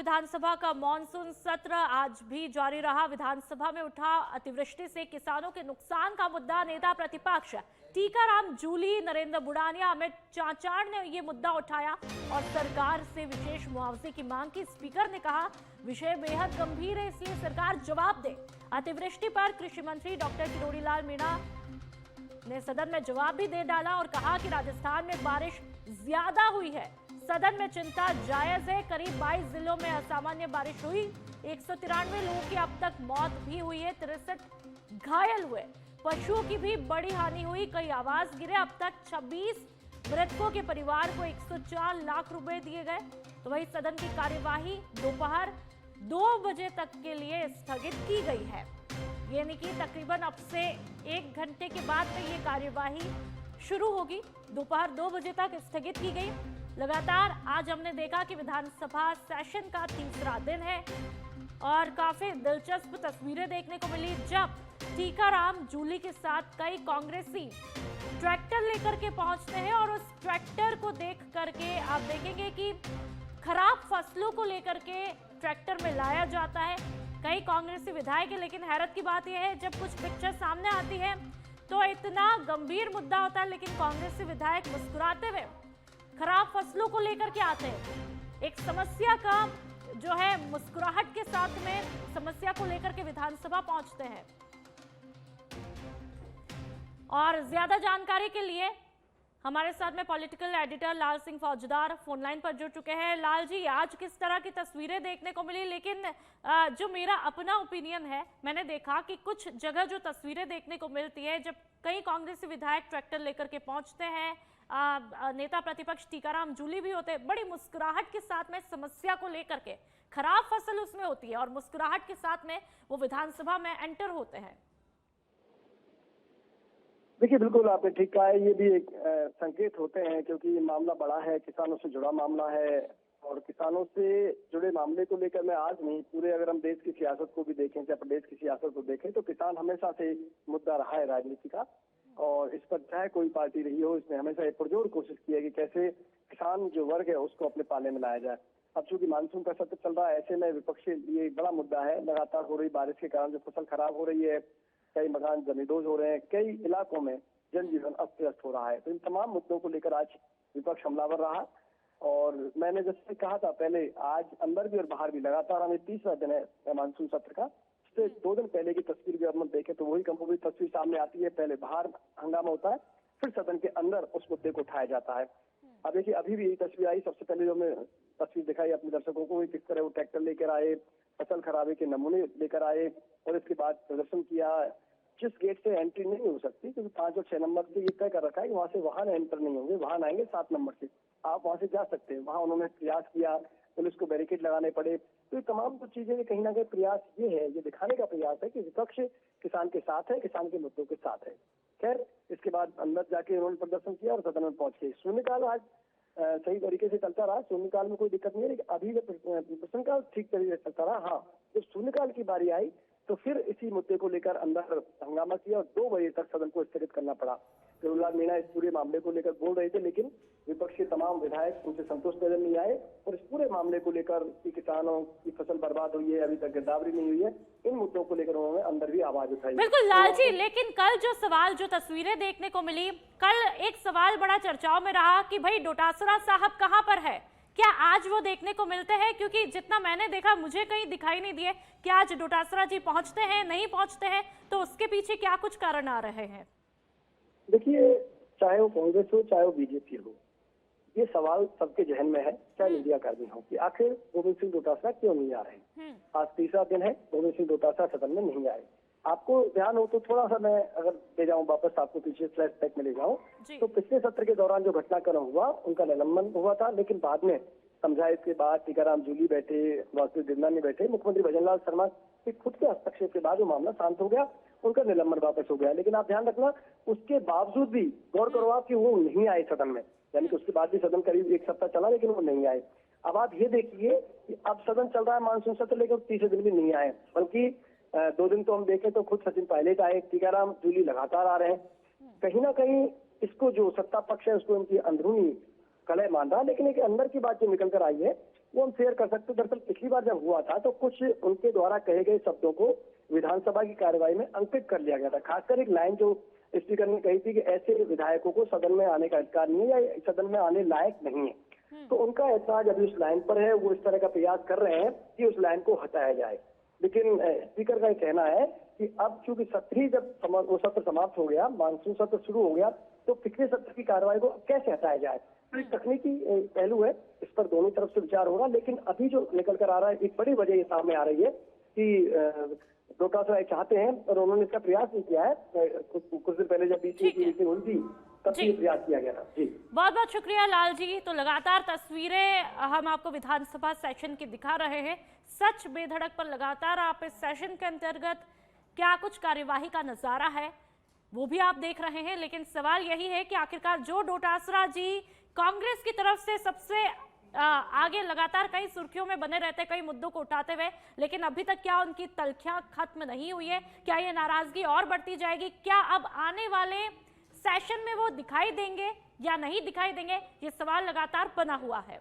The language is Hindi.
विधानसभा का मॉनसून सत्र आज भी जारी रहा। विधानसभा में उठा अतिवृष्टि से किसानों के नुकसान का मुद्दा। नेता प्रतिपक्ष टीकाराम जूली, नरेंद्र बुढ़ानिया, अमित चाचाड़ ने ये मुद्दा उठाया और सरकार से विशेष मुआवजे की मांग की। स्पीकर ने कहा, विषय बेहद गंभीर है, इसलिए सरकार जवाब दे। अतिवृष्टि पर कृषि मंत्री डॉक्टर किरोड़ीलाल मीणा ने सदन में जवाब भी दे डाला और कहा कि राजस्थान में बारिश ज्यादा हुई है। सदन में चिंता जायज है। करीब 22 जिलों में असामान्य बारिश हुई। 193 लोगों की अब तक मौत भी हुई है, 63 घायल हुए। पशुओं की भी बड़ी हानि हुई, कई आवास गिरे। अब तक 26 मृतकों के परिवार को 104 लाख रुपए दिए गए। तो वही सदन की कार्यवाही दोपहर 2 बजे तक के लिए स्थगित की गई है। यानी कि तकरीबन अब से 1 घंटे के बाद में ये कार्यवाही शुरू होगी। दोपहर 2 बजे तक स्थगित की गई। लगातार आज हमने देखा कि विधानसभा सेशन का तीसरा दिन है और काफी दिलचस्प तस्वीरें देखने को मिली जब टीकाराम जूली के साथ कई कांग्रेसी ट्रैक्टर लेकर के पहुंचते हैं और उस ट्रैक्टर को देख करके आप देखेंगे कि खराब फसलों को लेकर के ट्रैक्टर में लाया जाता है। कई कांग्रेसी विधायक है, लेकिन हैरत की बात यह है जब कुछ पिक्चर सामने आती है तो इतना गंभीर मुद्दा होता है, लेकिन कांग्रेसी विधायक मुस्कुराते हुए खराब फसलों को लेकर के आते हैं। एक समस्या का जो है मुस्कुराहट के साथ में समस्या को लेकर के विधानसभा पहुंचते हैं। और ज्यादा जानकारी के लिए हमारे साथ में पॉलिटिकल एडिटर लाल सिंह फौजदार फोन लाइन पर जुड़ चुके हैं। लाल जी, आज किस तरह की तस्वीरें देखने को मिली? लेकिन जो मेरा अपना ओपिनियन है, मैंने देखा कि कुछ जगह जो तस्वीरें देखने को मिलती है जब कई कांग्रेसी विधायक ट्रैक्टर लेकर के पहुंचते हैं, नेता प्रतिपक्ष टीकाराम जूली भी होते हैं, बड़ी मुस्कुराहट के साथ में समस्या को लेकर के, खराब फसल उसमें होती है और मुस्कुराहट के साथ में वो विधानसभा में एंटर होते हैं। देखिए, बिल्कुल आपने ठीक कहा है। ये भी एक संकेत होते हैं क्योंकि ये मामला बड़ा है, किसानों से जुड़ा मामला है और किसानों से जुड़े मामले को लेकर मैं आज नहीं, पूरे अगर हम देश की सियासत को भी देखें, चाहे प्रदेश की सियासत को देखें, तो किसान हमेशा से मुद्दा रहा है राजनीति का। और इस पर चाहे कोई पार्टी रही हो, इसने हमेशा एक पुरजोर कोशिश की है कि कैसे किसान जो वर्ग है उसको अपने पाले में लाया जाए। अब चूंकि मानसून का सत्र चल रहा है, ऐसे में विपक्ष के लिए एक बड़ा मुद्दा है। लगातार हो रही बारिश के कारण जो फसल खराब हो रही है, कई मकान जमींदोज हो रहे हैं, कई इलाकों में जनजीवन अस्त व्यस्त हो रहा है। तो इन तमाम मुद्दों को लेकर आज विपक्ष हमलावर रहा। और मैंने जैसे कहा था पहले, आज अंदर भी और बाहर भी लगातार हमें 30वां दिन है मानसून सत्र का। इससे 2 दिन पहले की तस्वीर भी हम देखें तो वही कम तस्वीर सामने आती है। पहले बाहर हंगामा होता है, फिर सदन के अंदर उस मुद्दे को उठाया जाता है। अब देखिए, अभी भी यही तस्वीर आई। सबसे पहले जो हमने तस्वीर दिखाई अपने दर्शकों को, किस तरह वो ट्रैक्टर लेकर आए, फसल खराबे के नमूने लेकर आए और इसके बाद प्रदर्शन किया। जिस गेट से एंट्री नहीं हो सकती, क्योंकि 5 और 6 नंबर से ये तय कर रखा है कि वहां से वाहन एंटर नहीं होंगे, वाहन आएंगे 7 नंबर से, आप वहां से जा सकते हैं। वहां उन्होंने प्रयास किया, पुलिस को बैरिकेड लगाने पड़े। तो ये तमाम कुछ चीजें कहीं ना कहीं प्रयास ये है, ये दिखाने का प्रयास है कि विपक्ष किसान के साथ है, किसान के मुद्दों के साथ है। खैर, इसके बाद अंदर जाके उन्होंने प्रदर्शन किया और सदन में पहुंच गए। शून्यकाल आज सही तरीके से चलता रहा, शून्यकाल में कोई दिक्कत नहीं है। लेकिन अभी प्रश्नकाल ठीक तरीके से चलता रहा। हाँ, जब शून्यकाल की बारी आई तो फिर इसी मुद्दे को लेकर अंदर हंगामा किया और 2 बजे तक सदन को स्थगित करना पड़ा। किरोड़ीलाल मीणा इस पूरे मामले को लेकर बोल रहे थे, लेकिन विपक्ष के तमाम विधायक उनसे संतुष्ट नजर नहीं आए और इस पूरे मामले को लेकर कि किसानों की फसल बर्बाद हुई है, अभी तक गिरदावरी नहीं हुई है, इन मुद्दों को लेकर उन्होंने अंदर भी आवाज उठाई। बिल्कुल लाल जी, लेकिन कल जो सवाल, जो तस्वीरें देखने को मिली, कल एक सवाल बड़ा चर्चाओं में रहा कि भाई डोटासरा साहब कहां पर है? क्या आज वो देखने को मिलते हैं? क्योंकि जितना मैंने देखा मुझे कहीं दिखाई नहीं दिए कि आज डोटासरा जी पहुंचते हैं, नहीं पहुंचते हैं, तो उसके पीछे क्या कुछ कारण आ रहे हैं? देखिए, चाहे वो कांग्रेस हो चाहे वो बीजेपी हो, ये सवाल सबके जहन में है, चाहे इंडिया कर्मी हो, कि आखिर गोविंद सिंह डोटासरा क्यों नहीं आ रहे। आज तीसरा दिन है, गोविंद सिंह डोटासरा सदन में नहीं आए। आपको ध्यान हो तो थोड़ा सा मैं अगर ले जाऊं वापस, आपको पीछे फ्लैशबैक में ले जाऊं, तो पिछले सत्र के दौरान जो घटनाक्रम हुआ, उनका निलंबन हुआ था, लेकिन बाद में समझाइश के बाद टीकाराम जूली बैठे, वासुदेव देवनानी बैठे, मुख्यमंत्री भजनलाल शर्मा के खुद के हस्तक्षेप के बाद वो मामला शांत हो गया, उनका निलंबन वापस हो गया। लेकिन आप ध्यान रखना, उसके बावजूद भी गौर करो आप कि वो नहीं आए सदन में, यानी कि उसके बाद भी सदन करीब 1 सप्ताह चला लेकिन वो नहीं आए। अब आप ये देखिए कि अब सदन चल रहा है मानसून सत्र, लेकिन 30 दिन भी नहीं आए, बल्कि 2 दिन तो हम देखें तो खुद सचिन पायलट आए, टीकाराम जूली लगातार आ रहे हैं। कहीं ना कहीं इसको जो सत्ता पक्ष है उसको इनकी अंदरूनी कलह मान रहा, लेकिन एक अंदर की बात जो निकल कर आई है वो हम शेयर कर सकते हैं। दरअसल पिछली बार जब हुआ था तो कुछ उनके द्वारा कहे गए शब्दों को विधानसभा की कार्यवाही में अंकित कर लिया गया था। खासकर एक लाइन जो स्पीकर ने कही थी कि ऐसे विधायकों को सदन में आने का अधिकार नहीं है या सदन में आने लायक नहीं है। तो उनका ऐतराज अभी उस लाइन पर है, वो इस तरह का प्रयास कर रहे हैं कि उस लाइन को हटाया जाए। लेकिन स्पीकर का कहना है कि अब चूंकि सत्र ही जब वो सत्र समाप्त हो गया, मानसून सत्र शुरू हो गया, तो पिछले सत्र की कार्रवाई को कैसे हटाया जाए। तो एक तकनीकी पहलू है, इस पर दोनों तरफ से विचार होगा। लेकिन अभी जो निकल कर आ रहा है, एक बड़ी वजह ये सामने आ रही है कि डॉक्टर राय चाहते हैं और उन्होंने इसका प्रयास भी किया है। कुछ दिन पहले जब बीसी की मीटिंग हुई थी तब ये प्रयास किया गया था। जी बहुत बहुत शुक्रिया लाल जी। तो लगातार तस्वीरें हम आपको विधानसभा सेशन की दिखा रहे हैं। सच बेधड़क पर लगातार आप इस सेशन के अंतर्गत क्या कुछ कार्यवाही का नजारा है वो भी आप देख रहे हैं। लेकिन सवाल यही है कि आखिरकार जो डोटासरा जी कांग्रेस की तरफ से सबसे आगे लगातार कई सुर्खियों में बने रहते, कई मुद्दों को उठाते हुए, लेकिन अभी तक क्या उनकी तलखियां खत्म नहीं हुई है? क्या ये नाराजगी और बढ़ती जाएगी? क्या अब आने वाले सेशन में वो दिखाई देंगे या नहीं दिखाई देंगे? ये सवाल लगातार बना हुआ है।